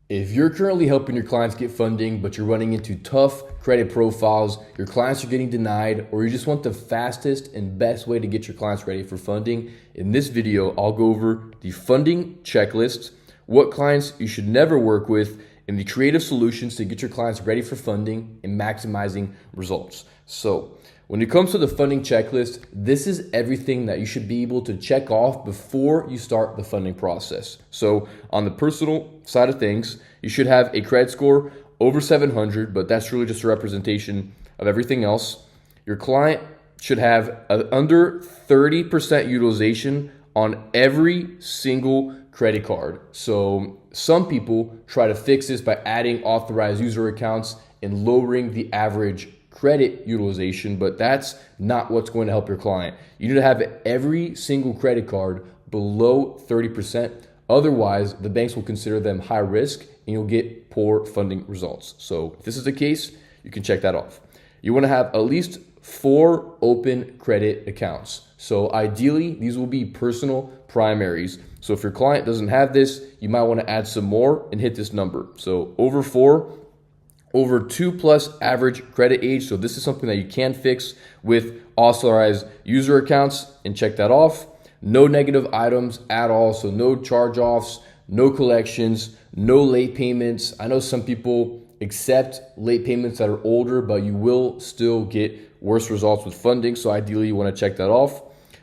If you're currently helping your clients get funding, but you're running into tough credit profiles, your clients are getting denied, or you just want the fastest and best way to get your clients ready for funding, in this video, I'll go over the funding checklist, what clients you should never work with, and the creative solutions to get your clients ready for funding and maximizing results. So when it comes to the funding checklist, this is everything that you should be able to check off before you start the funding process. So on the personal side of things, you should have a credit score over 700, but that's really just a representation of everything else. Your client should have under 30% utilization on every single credit card. So some people try to fix this by adding authorized user accounts and lowering the average credit utilization, but that's not what's going to help your client. You need to have every single credit card below 30%. Otherwise, the banks will consider them high risk and you'll get poor funding results. So if this is the case, you can check that off. You want to have at least 4 open credit accounts. So ideally, these will be personal primaries. So if your client doesn't have this, you might want to add some more and hit this number. So over 4, over 2+ average credit age. So this is something that you can fix with authorized user accounts, and check that off. No negative items at all. So no charge-offs, no collections, no late payments. I know some people accept late payments that are older, but you will still get worse results with funding. So ideally you want to check that off.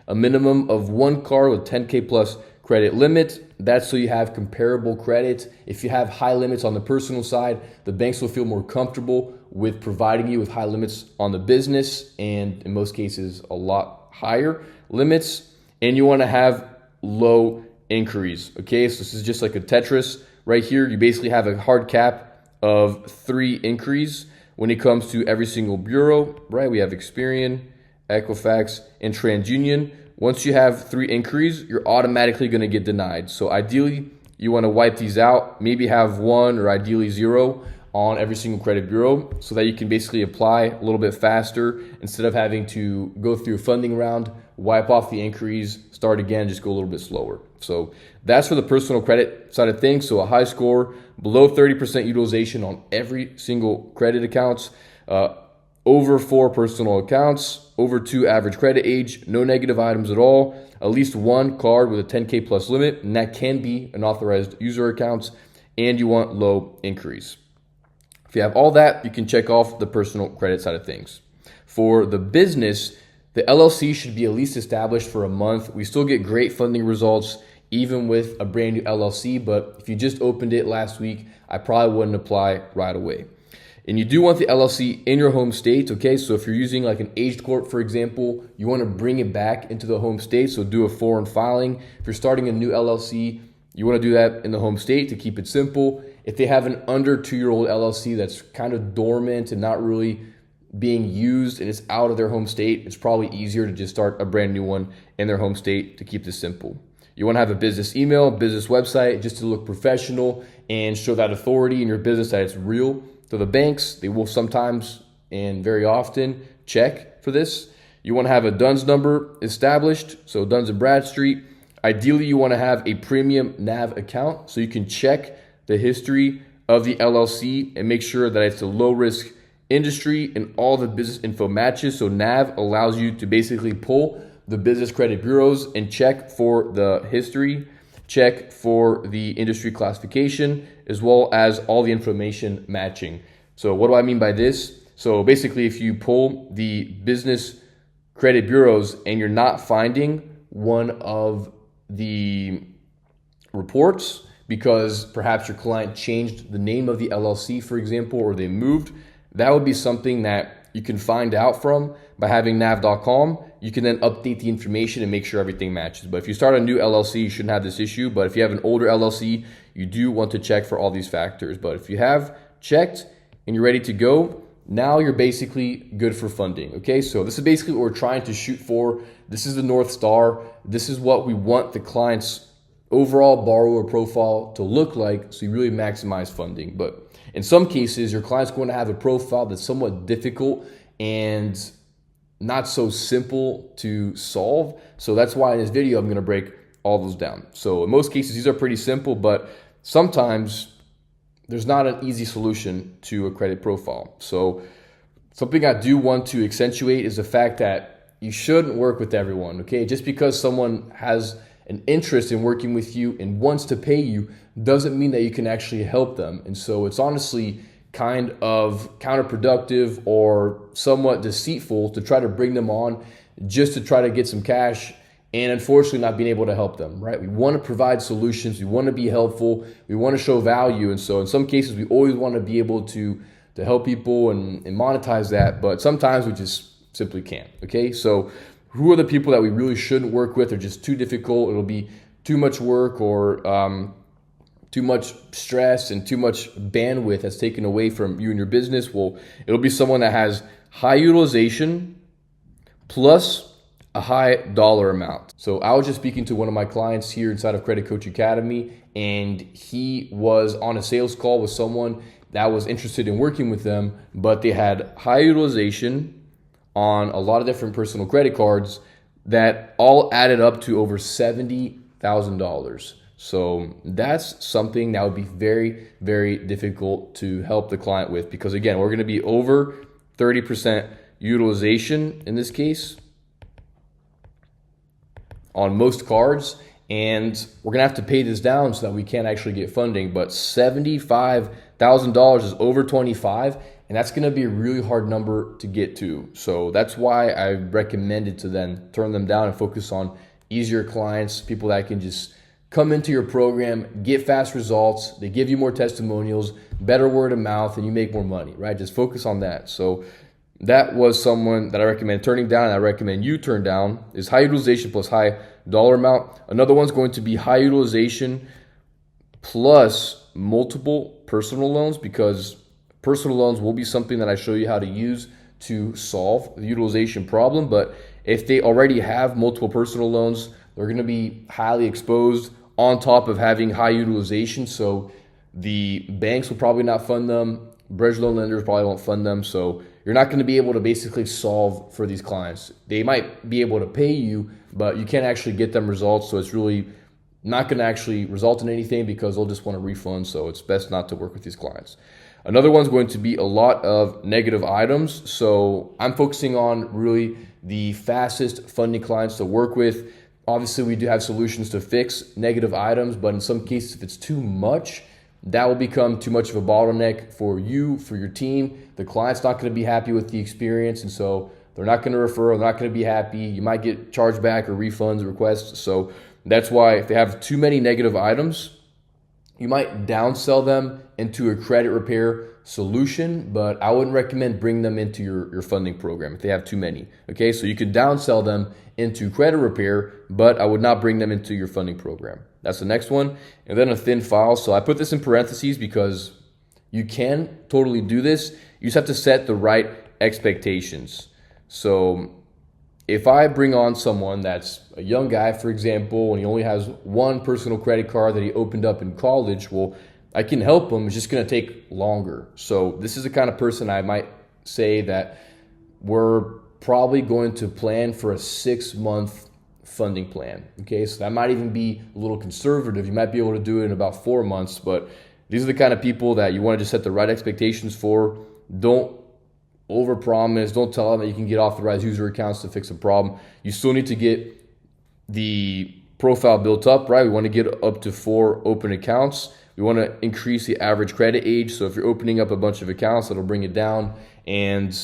A minimum of 1 card with 10K plus credit limit. That's so you have comparable credit. If you have high limits on the personal side, the banks will feel more comfortable with providing you with high limits on the business, and in most cases, a lot higher limits. And you want to have low inquiries. Okay, so this is just like a Tetris right here. You basically have a hard cap of 3 inquiries when it comes to every single bureau, right? We have Experian, Equifax, and TransUnion. Once you have 3 inquiries, you're automatically going to get denied. So ideally, you want to wipe these out, maybe have 1 or ideally 0 on every single credit bureau so that you can basically apply a little bit faster instead of having to go through a funding round, wipe off the inquiries, start again, just go a little bit slower. So that's for the personal credit side of things. So a high score, below 30% utilization on every single credit accounts, over 4 personal accounts, over 2 average credit age, no negative items at all, at least 1 card with a 10K plus limit, and that can be an authorized user accounts, and you want low inquiries. If you have all that, you can check off the personal credit side of things. For the business, the LLC should be at least established for a month. We still get great funding results even with a brand new LLC, but if you just opened it last week, I probably wouldn't apply right away. And you do want the LLC in your home state, okay? So if you're using like an aged corp, for example, you want to bring it back into the home state, so do a foreign filing. If you're starting a new LLC, you want to do that in the home state to keep it simple. If they have an under 2-year-old LLC that's kind of dormant and not really being used and it's out of their home state, it's probably easier to just start a brand new one in their home state to keep this simple. You want to have a business email, business website, just to look professional and show that authority in your business that it's real. So the banks, they will sometimes and very often check for this. You want to have a DUNS number established, so Duns & Bradstreet. Ideally, you want to have a premium NAV account so you can check the history of the LLC and make sure that it's a low-risk industry and all the business info matches. So NAV allows you to basically pull the business credit bureaus and check for the history, check for the industry classification, as well as all the information matching. So what do I mean by this? So basically, if you pull the business credit bureaus and you're not finding one of the reports because perhaps your client changed the name of the LLC, for example, or they moved, that would be something that you can find out from by having nav.com. You can then update the information and make sure everything matches. But if you start a new LLC, you shouldn't have this issue. But if you have an older LLC, you do want to check for all these factors. But if you have checked and you're ready to go, now you're basically good for funding. Okay, so this is basically what we're trying to shoot for. This is the North Star. This is what we want the client's overall borrower profile to look like, so you really maximize funding. But in some cases, your client's going to have a profile that's somewhat difficult and not so simple to solve. So that's why in this video, I'm going to break all those down. So in most cases, these are pretty simple, but sometimes there's not an easy solution to a credit profile. So something I do want to accentuate is the fact that you shouldn't work with everyone, okay? Just because someone has an interest in working with you and wants to pay you doesn't mean that you can actually help them. And so it's honestly kind of counterproductive or somewhat deceitful to try to bring them on just to try to get some cash and unfortunately not being able to help them, right? We want to provide solutions. We want to be helpful. We want to show value. And so in some cases, we always want to be able to help people and monetize that, but sometimes we just simply can't, okay? So who are the people that we really shouldn't work with? They're just too difficult. It'll be too much work or too much stress and too much bandwidth that's taken away from you and your business. Well, it'll be someone that has high utilization plus a high dollar amount. So I was just speaking to one of my clients here inside of Credit Coach Academy, and he was on a sales call with someone that was interested in working with them, but they had high utilization on a lot of different personal credit cards that all added up to over $70,000. So that's something that would be very, very difficult to help the client with, because again, we're going to be over 30% utilization in this case on most cards, and we're gonna have to pay this down so that we can actually get funding. But $75,000 is over 25, and that's gonna be a really hard number to get to. So that's why I recommended to then turn them down and focus on easier clients, people that can just come into your program, get fast results, they give you more testimonials, better word of mouth, and you make more money, right? Just focus on that. So that was someone that I recommend turning down, and I recommend you turn down, is high utilization plus high dollar amount. Another one's going to be high utilization plus multiple personal loans, because personal loans will be something that I show you how to use to solve the utilization problem. But if they already have multiple personal loans, they're going to be highly exposed on top of having high utilization. So the banks will probably not fund them. Bridge loan lenders probably won't fund them. So you're not going to be able to basically solve for these clients. They might be able to pay you, but you can't actually get them results. So it's really not going to actually result in anything because they'll just want a refund. So it's best not to work with these clients. Another one's going to be a lot of negative items. So I'm focusing on really the fastest funding clients to work with. Obviously, we do have solutions to fix negative items, but in some cases, if it's too much, that will become too much of a bottleneck for you, for your team. The client's not going to be happy with the experience, and so they're not going to refer, they're not going to be happy. You might get charged back or refunds requests. So that's why if they have too many negative items, you might downsell them into a credit repair solution, but I wouldn't recommend bringing them into your funding program if they have too many. Okay, so you could downsell them into credit repair, but I would not bring them into your funding program. That's the next one. And then a thin file. So I put this in parentheses because you can totally do this. You just have to set the right expectations. So if I bring on someone that's a young guy, for example, and he only has one personal credit card that he opened up in college, well, I can help him. It's just going to take longer. So this is the kind of person I might say that we're probably going to plan for a 6-month funding plan. Okay, so that might even be a little conservative. You might be able to do it in about 4 months, but these are the kind of people that you want to just set the right expectations for. Don't overpromise. Don't tell them that you can get authorized user accounts to fix a problem. You still need to get the profile built up, right? We want to get up to 4 open accounts. We want to increase the average credit age. So if you're opening up a bunch of accounts, that'll bring it down. And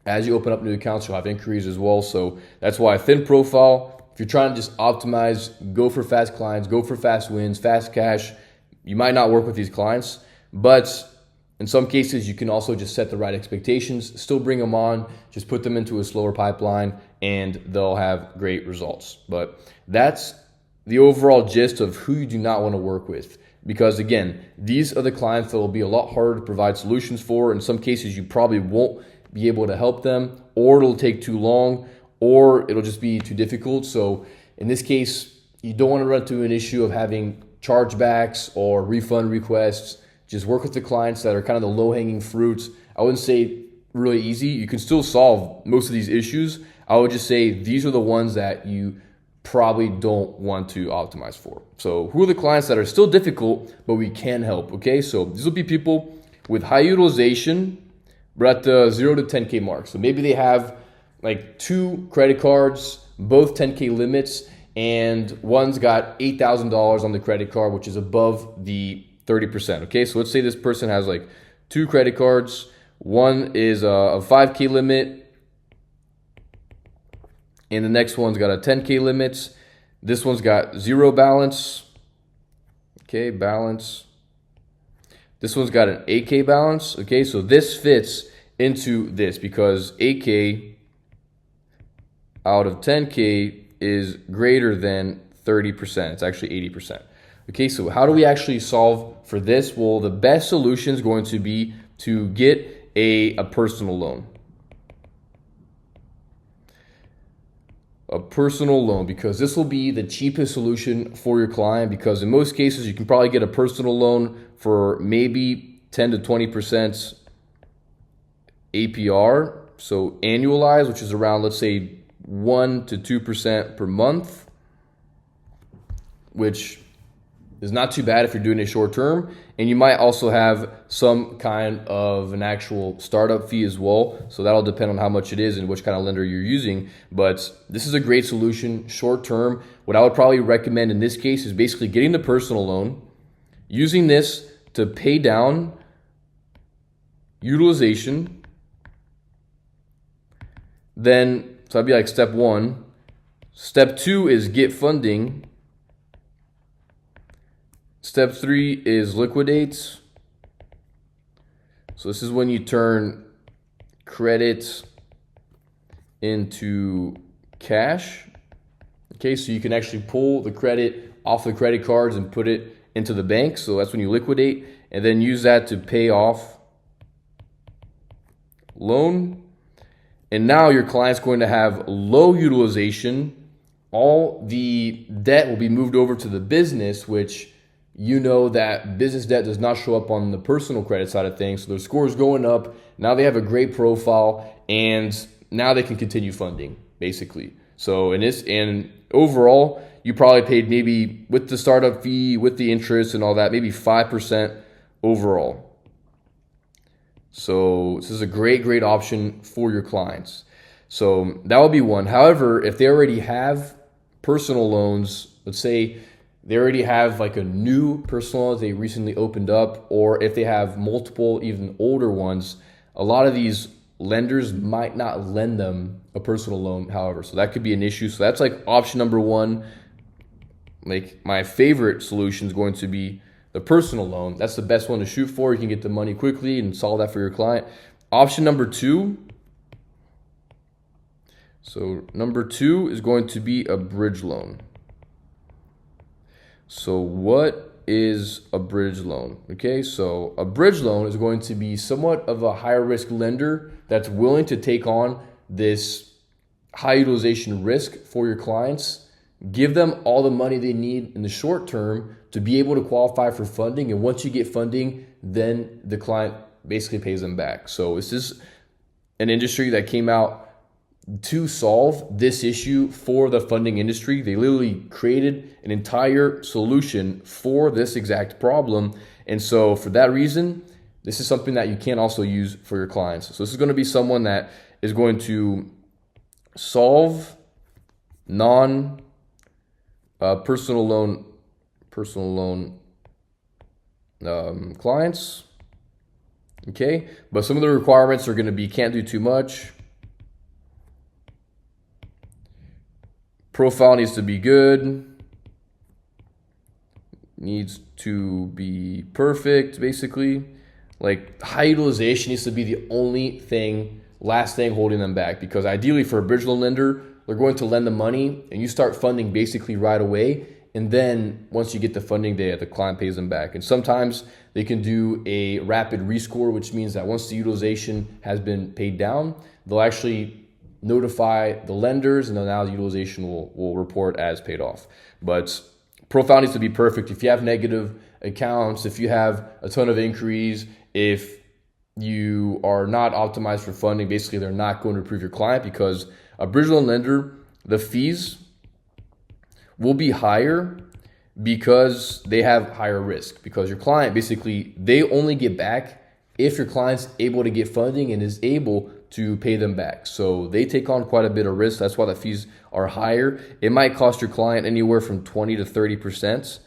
as you open up new accounts, you'll have inquiries as well. So that's why a thin profile. If you're trying to just optimize, go for fast clients, go for fast wins, fast cash, you might not work with these clients. But in some cases, you can also just set the right expectations, still bring them on, just put them into a slower pipeline, and they'll have great results. But that's the overall gist of who you do not want to work with. Because again, these are the clients that will be a lot harder to provide solutions for. In some cases, you probably won't be able to help them, or it'll take too long, or it'll just be too difficult. So in this case, you don't want to run into an issue of having chargebacks or refund requests. Just work with the clients that are kind of the low-hanging fruits. I wouldn't say really easy. You can still solve most of these issues. I would just say these are the ones that you probably don't want to optimize for. So who are the clients that are still difficult, but we can help? Okay, so these will be people with high utilization, but at the 0 to 10K mark. So maybe they have like 2 credit cards, both 10K limits, and one's got $8,000 on the credit card, which is above the 30%. Okay, so let's say this person has like 2 credit cards. One is a 5K limit, and the next one's got a 10K limit. This one's got 0 balance. Okay, balance. This one's got an 8K balance. Okay, so this fits into this because 8K out of 10K is greater than 30%. It's actually 80%. Okay, so how do we actually solve for this? Well, the best solution is going to be to get a personal loan. A personal loan, because this will be the cheapest solution for your client, because in most cases you can probably get a personal loan for maybe 10 to 20% APR, so annualized, which is around, let's say, 1 to 2% per month, which is not too bad if you're doing it short term. And you might also have some kind of an actual startup fee as well. So that'll depend on how much it is and which kind of lender you're using. But this is a great solution short term. What I would probably recommend in this case is basically getting the personal loan, using this to pay down utilization. Then, so that'd be like step 1. Step 2 is get funding. Step 3 is liquidate. So this is when you turn credit into cash. Okay, so you can actually pull the credit off the credit cards and put it into the bank. So that's when you liquidate, and then use that to pay off loan. And now your client's going to have low utilization. All the debt will be moved over to the business, which you know that business debt does not show up on the personal credit side of things. So their score is going up. Now they have a great profile, and now they can continue funding, basically. So and overall, you probably paid maybe with the startup fee, with the interest and all that, maybe 5% overall. So this is a great option for your clients. So that would be one. However, if they already have personal loans, let's say they already have like a new personal loan they recently opened up, or if they have multiple, even older ones, a lot of these lenders might not lend them a personal loan, however. So that could be an issue. So that's like option number 1. Like my favorite solution is going to be the personal loan. That's the best one to shoot for. You can get the money quickly and solve that for your client. Option number 2. So number 2 is going to be a bridge loan. So what is a bridge loan? Okay, so a bridge loan is going to be somewhat of a higher risk lender that's willing to take on this high utilization risk for your clients, give them all the money they need in the short term to be able to qualify for funding. And once you get funding, then the client basically pays them back. So this is an industry that came out to solve this issue for the funding industry. They literally created an entire solution for this exact problem. And so for that reason, this is something that you can also use for your clients. So this is going to be someone that is going to solve personal loan clients. Okay, but some of the requirements are going to be can't do too much. Profile needs to be good. Needs to be perfect, basically. Like high utilization needs to be the only last thing holding them back, because ideally for a bridge loan lender, they're going to lend the money and you start funding basically right away. And then once you get the funding, the client pays them back. And sometimes they can do a rapid rescore, which means that once the utilization has been paid down, they'll actually notify the lenders, and then now the utilization will report as paid off. But profile needs to be perfect. If you have negative accounts, if you have a ton of inquiries, if you are not optimized for funding, basically they're not going to approve your client, because a bridge loan lender, the fees will be higher because they have higher risk, because your client basically, they only get back if your client's able to get funding and is able to pay them back. So they take on quite a bit of risk. That's why the fees are higher. It might cost your client anywhere from 20 to 30%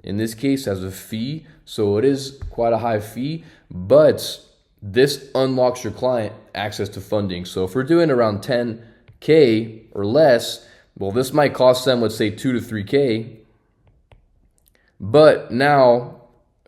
in this case as a fee. So it is quite a high fee, but this unlocks your client access to funding. So if we're doing around 10K or less, well, this might cost them, let's say 2 to 3K. But now,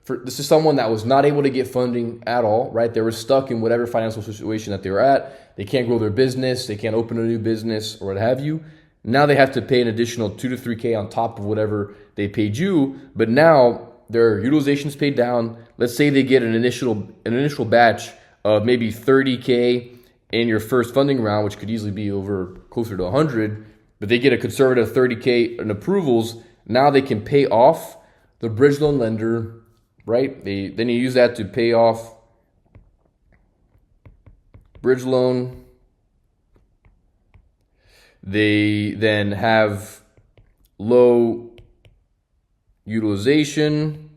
this is someone that was not able to get funding at all, right? They were stuck in whatever financial situation that they were at. They can't grow their business. They can't open a new business or what have you. Now they have to pay an additional 2 to 3K on top of whatever they paid you. But now their utilization's paid down. Let's say they get an initial batch of maybe 30K in your first funding round, which could easily be over closer to 100, but they get a conservative 30K in approvals. Now they can pay off the bridge loan lender, right? Then you use that to pay off bridge loan. They then have low utilization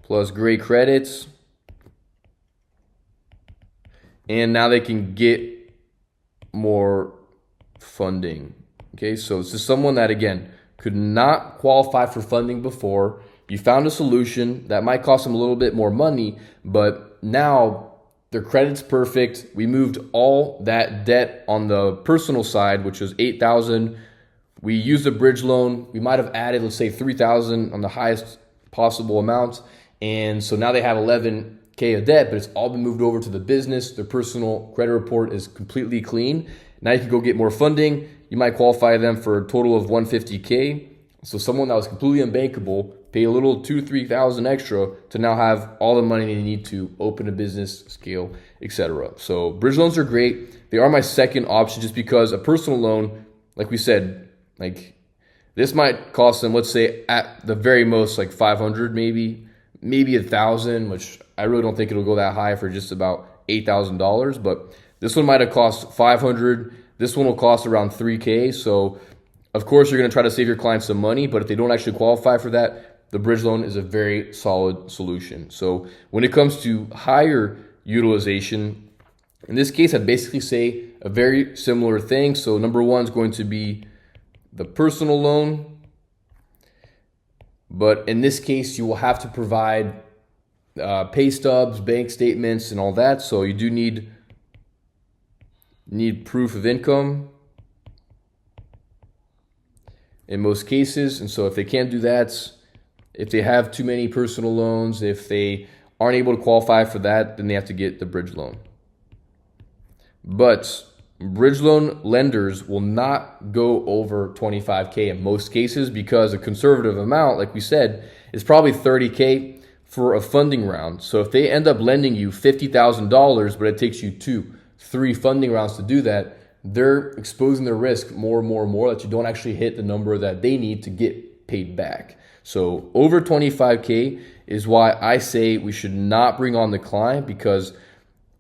plus great credits. And now they can get more funding. Okay, so this is someone that, again, could not qualify for funding before. You found a solution that might cost them a little bit more money, but now their credit's perfect. We moved all that debt on the personal side, which was $8,000. We used a bridge loan. We might have added, let's say, $3,000 on the highest possible amount. And so now they have $11K of debt, but it's all been moved over to the business. Their personal credit report is completely clean. Now you can go get more funding. You might qualify them for a total of $150K. So someone that was completely unbankable, pay a little $2,000 to $3,000 extra to now have all the money they need to open a business, scale, etc. So bridge loans are great. They are my second option just because a personal loan, like we said, like this might cost them, let's say at the very most like 500, maybe 1,000, which I really don't think it'll go that high for just about $8,000. But this one might have cost 500. This one will cost around 3K. So of course you're going to try to save your clients some money, but if they don't actually qualify for that, the bridge loan is a very solid solution. So when it comes to higher utilization, in this case, I'd basically say a very similar thing. So number one is going to be the personal loan. But in this case, you will have to provide pay stubs, bank statements, and all that. So you do need proof of income in most cases. And so if they can't do that, if they have too many personal loans, if they aren't able to qualify for that, then they have to get the bridge loan. But bridge loan lenders will not go over 25K in most cases because a conservative amount, like we said, is probably 30K for a funding round. So if they end up lending you $50,000, but it takes you 2-3 funding rounds to do that, they're exposing their risk more and more and more that you don't actually hit the number that they need to get paid back. So over 25K is why I say we should not bring on the client, because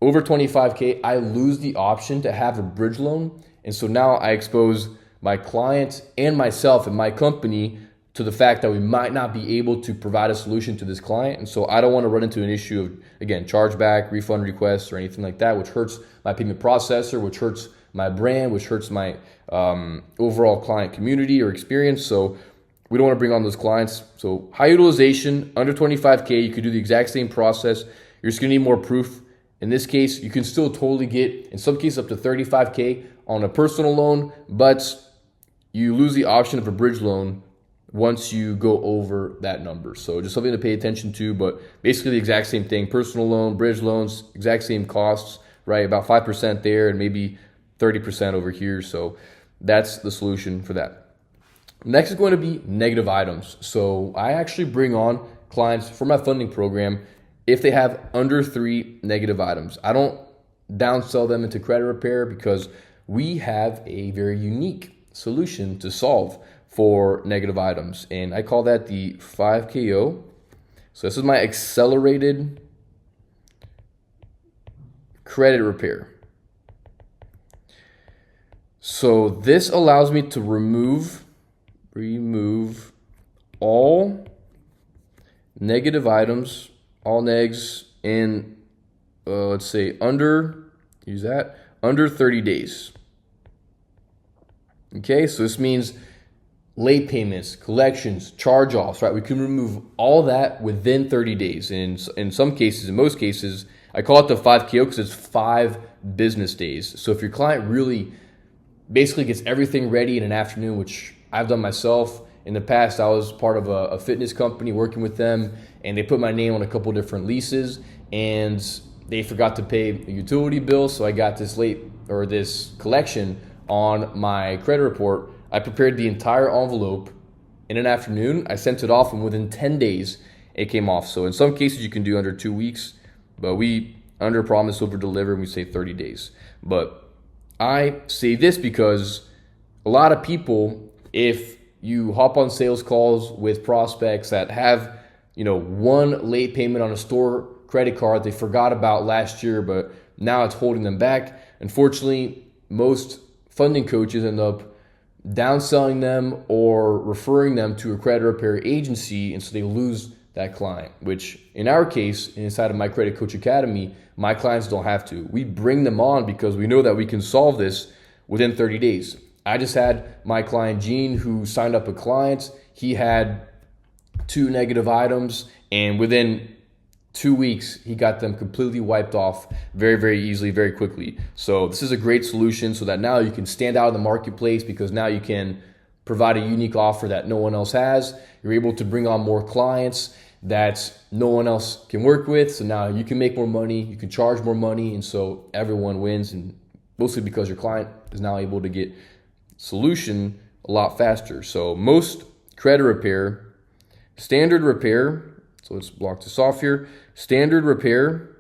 over 25K, I lose the option to have a bridge loan. And so now I expose my client and myself and my company to the fact that we might not be able to provide a solution to this client. And so I don't want to run into an issue of, again, chargeback, refund requests, or anything like that, which hurts my payment processor, which hurts my brand, which hurts my overall client community or experience. So we don't want to bring on those clients. So high utilization, under 25K, you could do the exact same process. You're just going to need more proof. In this case, you can still totally get, in some cases, up to 35K on a personal loan, but you lose the option of a bridge loan once you go over that number. So just something to pay attention to, but basically the exact same thing. Personal loan, bridge loans, exact same costs, right? About 5% there and maybe 30% over here. So that's the solution for that. Next is going to be negative items. So I actually bring on clients for my funding program if they have under 3 negative items. I don't downsell them into credit repair because we have a very unique solution to solve for negative items. And I call that the 5KO. So this is my accelerated credit repair. So this allows me to remove remove all negative items, all negs, and let's say under 30 days. Okay, so this means late payments, collections, charge-offs, right? We can remove all that within 30 days. And in some cases, in most cases, I call it the 5KO because it's 5 business days. So if your client really basically gets everything ready in an afternoon, which I've done myself. In the past, I was part of a fitness company working with them, and they put my name on a couple different leases, and they forgot to pay a utility bill, so I got this collection on my credit report. I prepared the entire envelope in an afternoon. I sent it off, and within 10 days, it came off. So in some cases, you can do under 2 weeks, but we under promise, over deliver, and we say 30 days. But I say this because a lot of people, if you hop on sales calls with prospects that have, one late payment on a store credit card they forgot about last year, but now it's holding them back. Unfortunately, most funding coaches end up downselling them or referring them to a credit repair agency, and so they lose that client, which in our case, inside of my Credit Coach Academy, my clients don't have to. We bring them on because we know that we can solve this within 30 days. I just had my client Gene, who signed up a client. He had 2 negative items, and within 2 weeks, he got them completely wiped off very, very easily, very quickly. So this is a great solution so that now you can stand out in the marketplace, because now you can provide a unique offer that no one else has. You're able to bring on more clients that no one else can work with. So now you can make more money, you can charge more money, and so everyone wins, and mostly because your client is now able to get solution a lot faster. So most credit repair, standard repair, so let's block this off here. Standard repair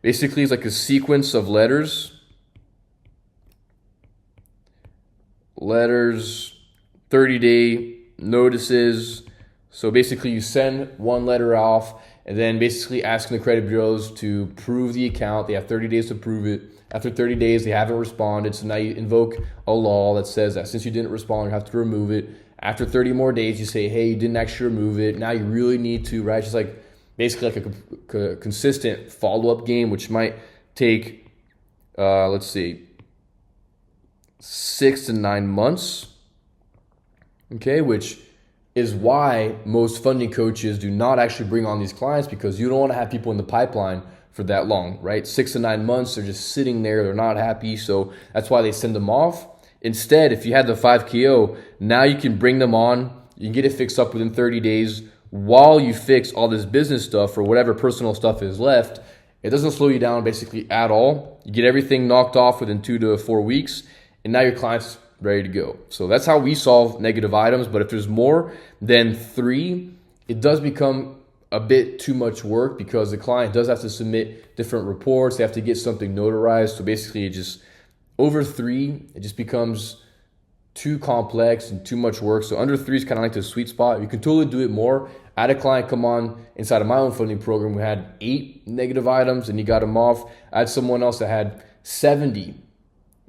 basically is like a sequence of letters, 30-day notices. So basically you send one letter off, and then basically asking the credit bureaus to prove the account. They have 30 days to prove it. After 30 days, they haven't responded. So now you invoke a law that says that since you didn't respond, you have to remove it. After 30 more days, you say, hey, you didn't actually remove it. Now you really need to, right? Just like basically like a consistent follow-up game, which might take, 6 to 9 months. Okay, which is why most funding coaches do not actually bring on these clients, because you don't want to have people in the pipeline for that long, right? 6 to 9 months, they're just sitting there, they're not happy, so that's why they send them off. Instead, if you had the 5KO, now you can bring them on, you can get it fixed up within 30 days while you fix all this business stuff or whatever personal stuff is left. It doesn't slow you down basically at all. You get everything knocked off within 2 to 4 weeks, and now your client's ready to go. So that's how we solve negative items. But if there's more than 3, it does become a bit too much work, because the client does have to submit different reports. They have to get something notarized. So basically it just, over 3, it just becomes too complex and too much work. So under 3 is kind of like the sweet spot. You can totally do it more. I had a client come on inside of my own funding program who had 8 negative items, and he got them off. I had someone else that had 70.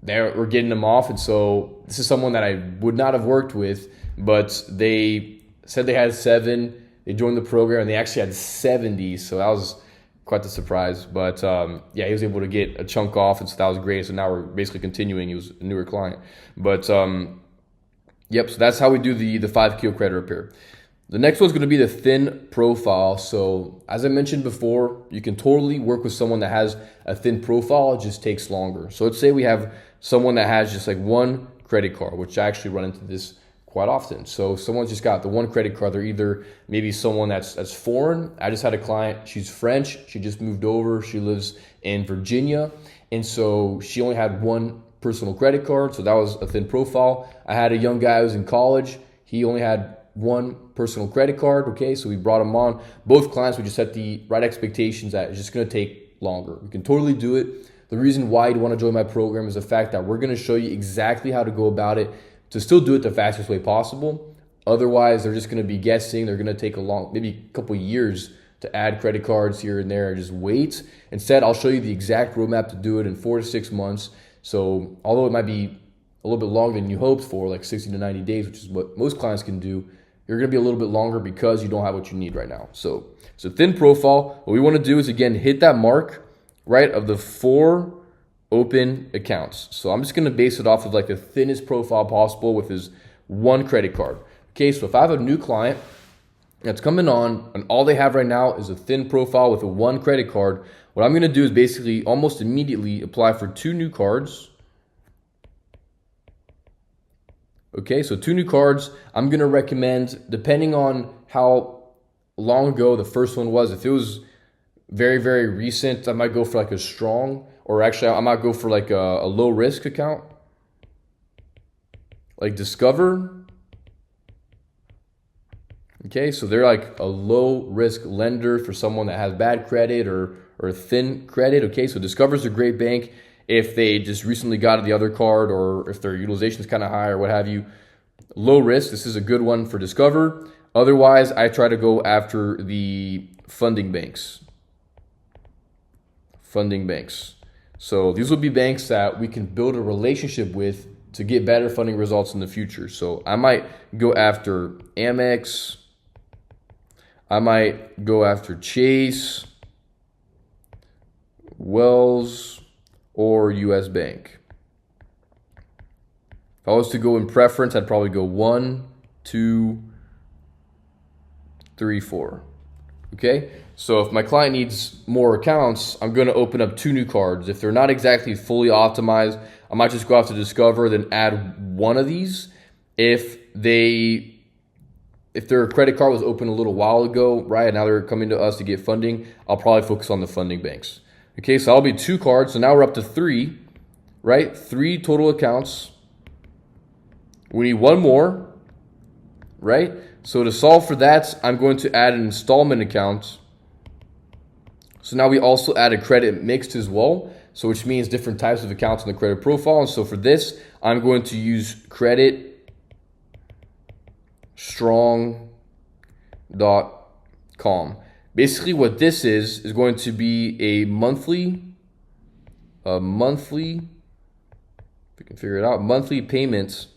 We're getting them off. And so this is someone that I would not have worked with, but they said they had 7. They joined the program, and they actually had 70. So that was quite the surprise. But he was able to get a chunk off, and so that was great. So now we're basically continuing. He was a newer client. But so that's how we do the 5KO credit repair. The next one's going to be the thin profile. So as I mentioned before, you can totally work with someone that has a thin profile. It just takes longer. So let's say we have someone that has just like one credit card, which I actually run into this quite often. So someone's just got the one credit card. They're either maybe someone that's foreign. I just had a client, she's French. She just moved over. She lives in Virginia. And so she only had one personal credit card. So that was a thin profile. I had a young guy who was in college. He only had one personal credit card. Okay, so we brought him on. Both clients, we just set the right expectations that it's just going to take longer. We can totally do it. The reason why you want to join my program is the fact that we're going to show you exactly how to go about it to still do it the fastest way possible. Otherwise, they're just going to be guessing. They're going to take maybe a couple years to add credit cards here and there and just wait. Instead, I'll show you the exact roadmap to do it in 4 to 6 months. So although it might be a little bit longer than you hoped for, like 60 to 90 days, which is what most clients can do, you're going to be a little bit longer because you don't have what you need right now. So it's a thin profile. What we want to do is, again, hit that mark, right, of the 4 open accounts. So I'm just going to base it off of like the thinnest profile possible with his 1 credit card. Okay, so if I have a new client that's coming on and all they have right now is a thin profile with a 1 credit card, what I'm going to do is basically almost immediately apply for 2 new cards. Okay, so 2 new cards. I'm going to recommend, depending on how long ago the first one was, if it was very, very recent, I might go for like a strong, or actually I might go for like a low risk account, like Discover. Okay, so they're like a low risk lender for someone that has bad credit or thin credit. Okay, so Discover's a great bank if they just recently got the other card or if their utilization is kind of high or what have you. Low risk, this is a good one for Discover. Otherwise, I try to go after the funding banks. Funding banks. So these will be banks that we can build a relationship with to get better funding results in the future. So I might go after Amex. I might go after Chase, Wells, or US Bank. If I was to go in preference, I'd probably go 1, 2, 3, 4. Okay, so if my client needs more accounts, I'm going to open up 2 new cards. If they're not exactly fully optimized, I might just go out to Discover, then add 1 of these. If their credit card was open a little while ago, right, and now they're coming to us to get funding, I'll probably focus on the funding banks. Okay, so that'll be 2 cards. So now we're up to 3, right? 3 total accounts. We need 1 more, right? So to solve for that, I'm going to add an installment account. So now we also add a credit mixed as well. So which means different types of accounts in the credit profile. And so for this, I'm going to use credit strong.com. Basically what this is going to be a monthly, if we can figure it out, monthly payments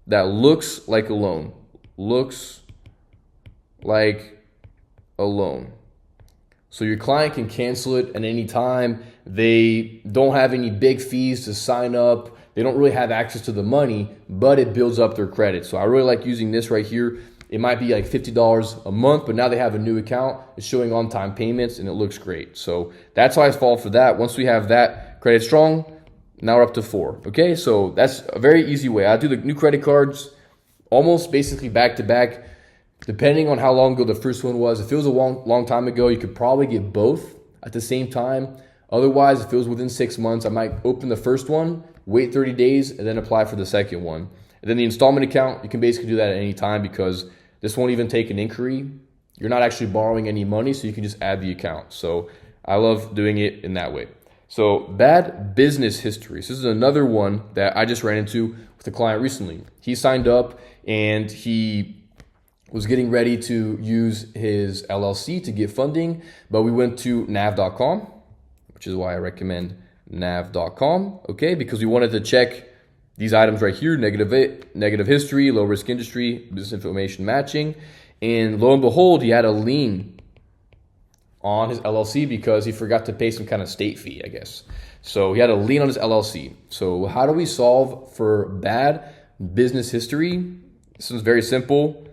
that looks like a loan. Looks like a loan. So your client can cancel it at any time. They don't have any big fees to sign up. They don't really have access to the money, but it builds up their credit. So I really like using this right here. It might be like $50 a month, but now they have a new account. It's showing on-time payments, and it looks great. So that's how I fall for that. Once we have that credit strong, now we're up to 4. Okay, so that's a very easy way. I do the new credit cards almost basically back to back, depending on how long ago the first one was. If it was a long time ago, you could probably get both at the same time. Otherwise, if it was within 6 months, I might open the first one, wait 30 days, and then apply for the second one. And then the installment account, you can basically do that at any time because this won't even take an inquiry. You're not actually borrowing any money, so you can just add the account. So I love doing it in that way. So bad business history. So this is another one that I just ran into with a client recently. He signed up and he was getting ready to use his LLC to get funding, but we went to nav.com, which is why I recommend nav.com, okay? Because we wanted to check these items right here, negative history, low risk industry, business information matching, and lo and behold, he had a lien on his LLC because he forgot to pay some kind of state fee, I guess. So he had a lien on his LLC. So how do we solve for bad business history? This one's very simple.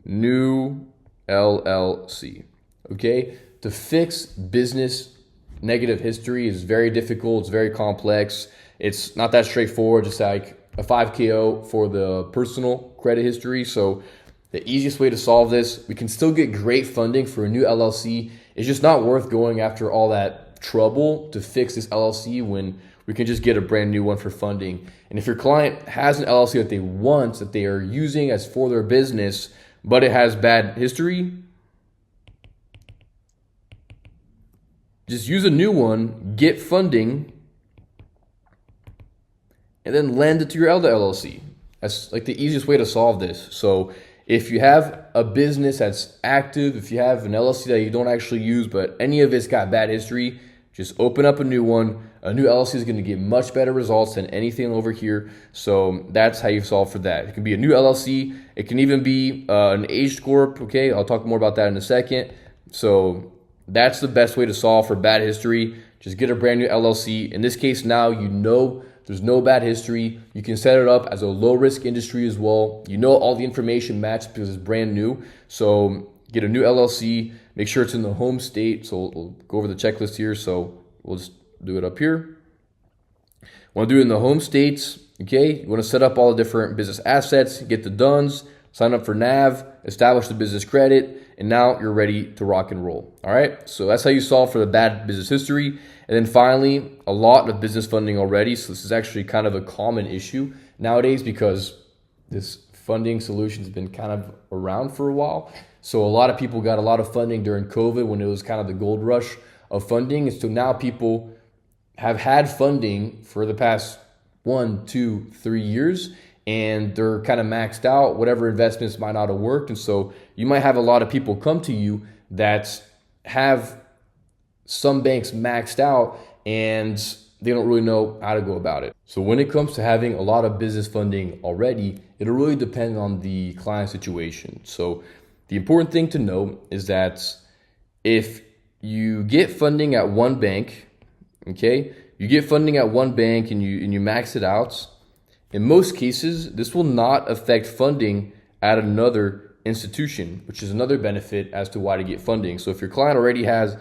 New LLC. Okay? To fix business negative history is very difficult. It's very complex. It's not that straightforward, just like a 5KO for the personal credit history. So the easiest way to solve this, we can still get great funding for a new LLC. It's just not worth going after all that trouble to fix this LLC when we can just get a brand new one for funding. And if your client has an LLC that they want, that they are using as for their business, but it has bad history, just use a new one, get funding, and then lend it to your other LLC. That's like the easiest way to solve this. So if you have a business that's active, if you have an LLC that you don't actually use, but any of it's got bad history, Just open up a new one. A new LLC is going to get much better results than anything over here. So that's how you solve for that. It can be a new LLC. It can even be an aged corp. Okay, I'll talk more about that in a second. So that's the best way to solve for bad history. Just get a brand new LLC. In this case now, you know there's no bad history. You can set it up as a low risk industry as well. You know all the information matches because it's brand new. So get a new LLC. Make sure it's in the home state. So we'll go over the checklist here. So we'll just do it up here. Want to do it in the home states. Okay, you want to set up all the different business assets, get the DUNS, sign up for NAV, establish the business credit, and now you're ready to rock and roll. All right, so that's how you solve for the bad business history. And then finally, a lot of business funding already. So this is actually kind of a common issue nowadays because this funding solution has been kind of around for a while. So a lot of people got a lot of funding during COVID when it was kind of the gold rush of funding. And so now people have had funding for the past 1, 2, 3 years, and they're kind of maxed out. Whatever investments might not have worked. And so you might have a lot of people come to you that have some banks maxed out and they don't really know how to go about it. So when it comes to having a lot of business funding already, it'll really depend on the client situation. So the important thing to know is that if you get funding at one bank, okay, you get funding at one bank and you max it out, in most cases, this will not affect funding at another institution, which is another benefit as to why to get funding. So if your client already has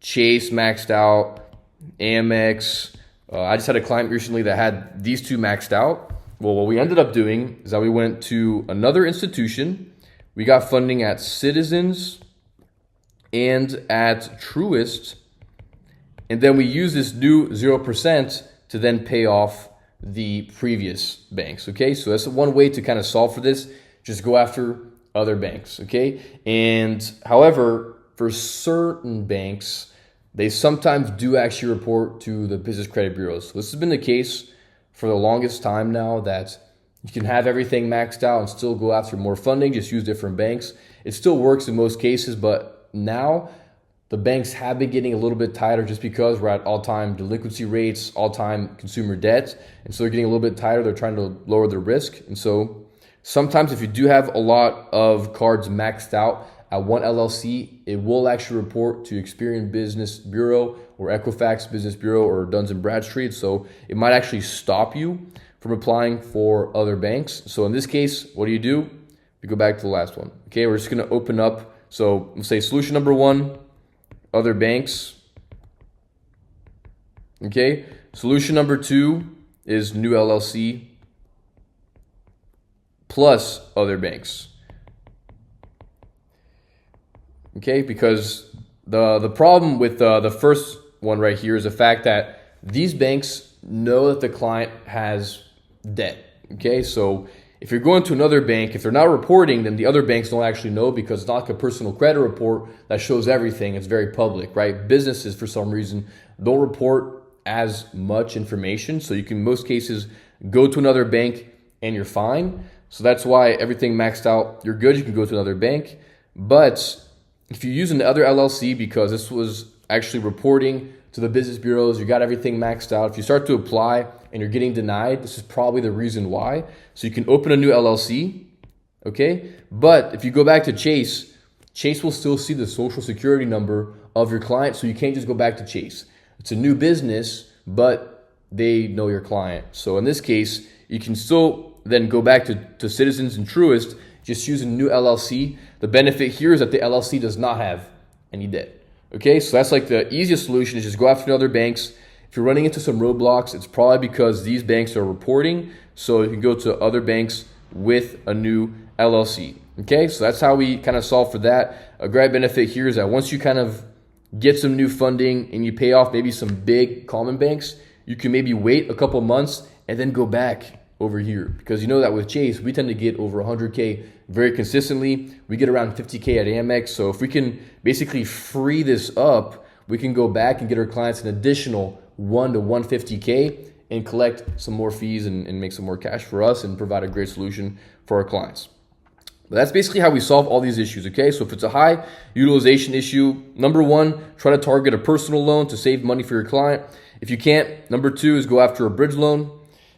Chase maxed out, Amex, I just had a client recently that had these two maxed out. Well, what we ended up doing is that we went to another institution. We got funding at Citizens and at Truist. And then we use this new 0% to then pay off the previous banks. Okay, so that's one way to kind of solve for this. Just go after other banks. Okay, and however, for certain banks, they sometimes do actually report to the business credit bureaus. So this has been the case for the longest time now, that you can have everything maxed out and still go after more funding, just use different banks. It still works in most cases, but now the banks have been getting a little bit tighter just because we're at all-time delinquency rates, all-time consumer debt. And so they're getting a little bit tighter. They're trying to lower their risk. And so sometimes if you do have a lot of cards maxed out at one LLC, it will actually report to Experian Business Bureau or Equifax Business Bureau or Duns & Bradstreet. So it might actually stop you from applying for other banks. So in this case, what do? We go back to the last one. Okay, we're just going to open up. So we'll say solution number 1, other banks. Okay, solution number 2 is new LLC plus other banks. Okay, because the problem with the first one right here is the fact that these banks know that the client has debt. Okay, so if you're going to another bank, if they're not reporting, then the other banks don't actually know, because it's not like a personal credit report that shows everything. It's very public, right? Businesses, for some reason, don't report as much information. So you can, in most cases, go to another bank and you're fine. So that's why everything maxed out, you're good. You can go to another bank. But if you use another LLC, because this was actually reporting to the business bureaus, you got everything maxed out. If you start to apply and you're getting denied, this is probably the reason why. So you can open a new LLC, okay? But if you go back to Chase, Chase will still see the social security number of your client, so you can't just go back to Chase. It's a new business, but they know your client. So in this case, you can still then go back to Citizens and Truist, just using a new LLC. The benefit here is that the LLC does not have any debt. Okay, so that's like the easiest solution, is just go after other banks. If you're running into some roadblocks, it's probably because these banks are reporting. So you can go to other banks with a new LLC. Okay, so that's how we kind of solve for that. A great benefit here is that once you kind of get some new funding and you pay off maybe some big common banks, you can maybe wait a couple months and then go back over here. Because you know that with Chase, we tend to get over 100K very consistently. We get around 50K at Amex. So if we can basically free this up, we can go back and get our clients an additional 1 to 150K and collect some more fees and make some more cash for us and provide a great solution for our clients. But that's basically how we solve all these issues, okay? So if it's a high utilization issue, number one, try to target a personal loan to save money for your client. If you can't, number two is go after a bridge loan.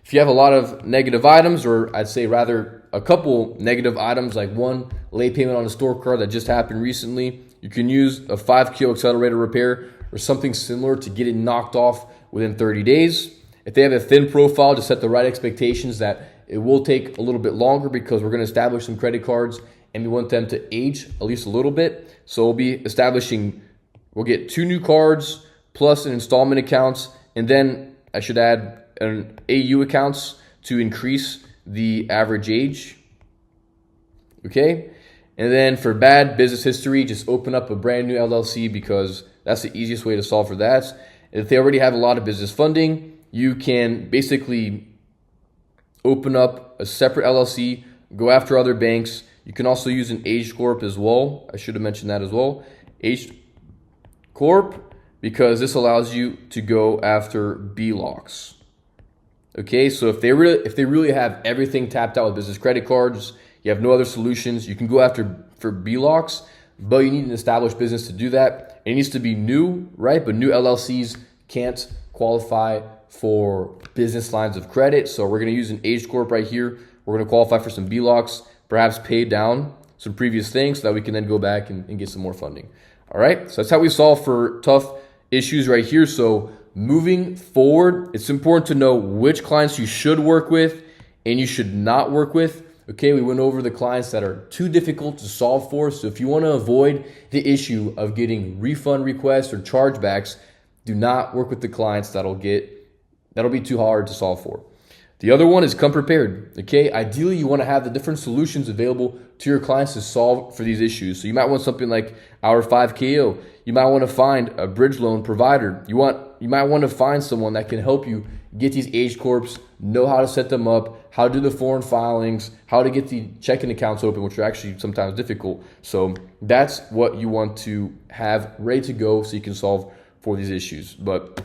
If you have a lot of negative items, or I'd say rather a couple negative items, like one late payment on a store card that just happened recently, you can use a 5KO accelerator repair or something similar to get it knocked off within 30 days. If they have a thin profile, just set the right expectations that it will take a little bit longer because we're going to establish some credit cards and we want them to age at least a little bit. So we'll get 2 new cards plus an installment accounts, and then I should add an AU accounts to increase the average age. Okay. And then for bad business history, just open up a brand new LLC because that's the easiest way to solve for that. And if they already have a lot of business funding, you can basically open up a separate LLC, go after other banks. You can also use an Aged Corp as well. I should have mentioned that as well. Aged Corp, because this allows you to go after B-locks. Okay, so if they really have everything tapped out with business credit cards, you have no other solutions, you can go after for B-locks, but you need an established business to do that. It needs to be new, right? But new LLCs can't qualify for business lines of credit. So we're going to use an Aged Corp right here. We're going to qualify for some B-locks, perhaps pay down some previous things so that we can then go back and get some more funding. All right, so that's how we solve for tough issues right here. So moving forward, it's important to know which clients you should work with and you should not work with. Okay, we went over the clients that are too difficult to solve for. So if you want to avoid the issue of getting refund requests or chargebacks, do not work with the clients that'll be too hard to solve for. The other one is come prepared. Okay, ideally you want to have the different solutions available to your clients to solve for these issues. So you might want something like our 5KO. You might want to find a bridge loan provider. You might want to find someone that can help you get these Aged Corps, know how to set them up, how to do the foreign filings, how to get the checking accounts open, which are actually sometimes difficult. So that's what you want to have ready to go so you can solve for these issues. But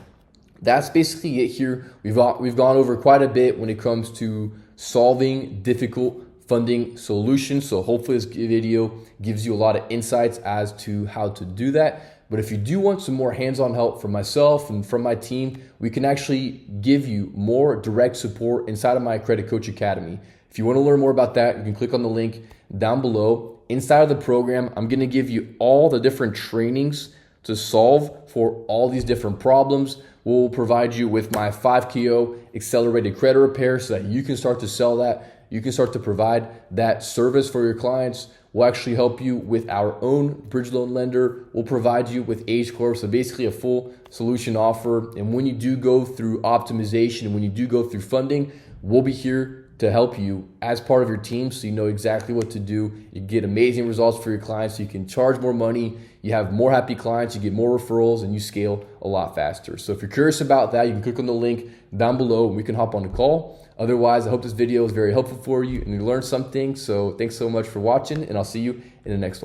that's basically it here. We've gone over quite a bit when it comes to solving difficult funding solutions. So hopefully this video gives you a lot of insights as to how to do that. But if you do want some more hands-on help from myself and from my team, we can actually give you more direct support inside of my Credit Coach Academy. If you want to learn more about that, you can click on the link down below. Inside of the program, I'm going to give you all the different trainings to solve for all these different problems. We'll provide you with my 5KO accelerated credit repair so that you can start to sell that. You can start to provide that service for your clients. We'll actually help you with our own bridge loan lender. We'll provide you with Aged Corp, so basically a full solution offer. And when you do go through optimization, when you do go through funding, we'll be here to help you as part of your team so you know exactly what to do. You get amazing results for your clients, so you can charge more money, you have more happy clients, you get more referrals, and you scale a lot faster. So if you're curious about that, you can click on the link down below and we can hop on a call. Otherwise, I hope this video is very helpful for you and you learned something. So thanks so much for watching, and I'll see you in the next one.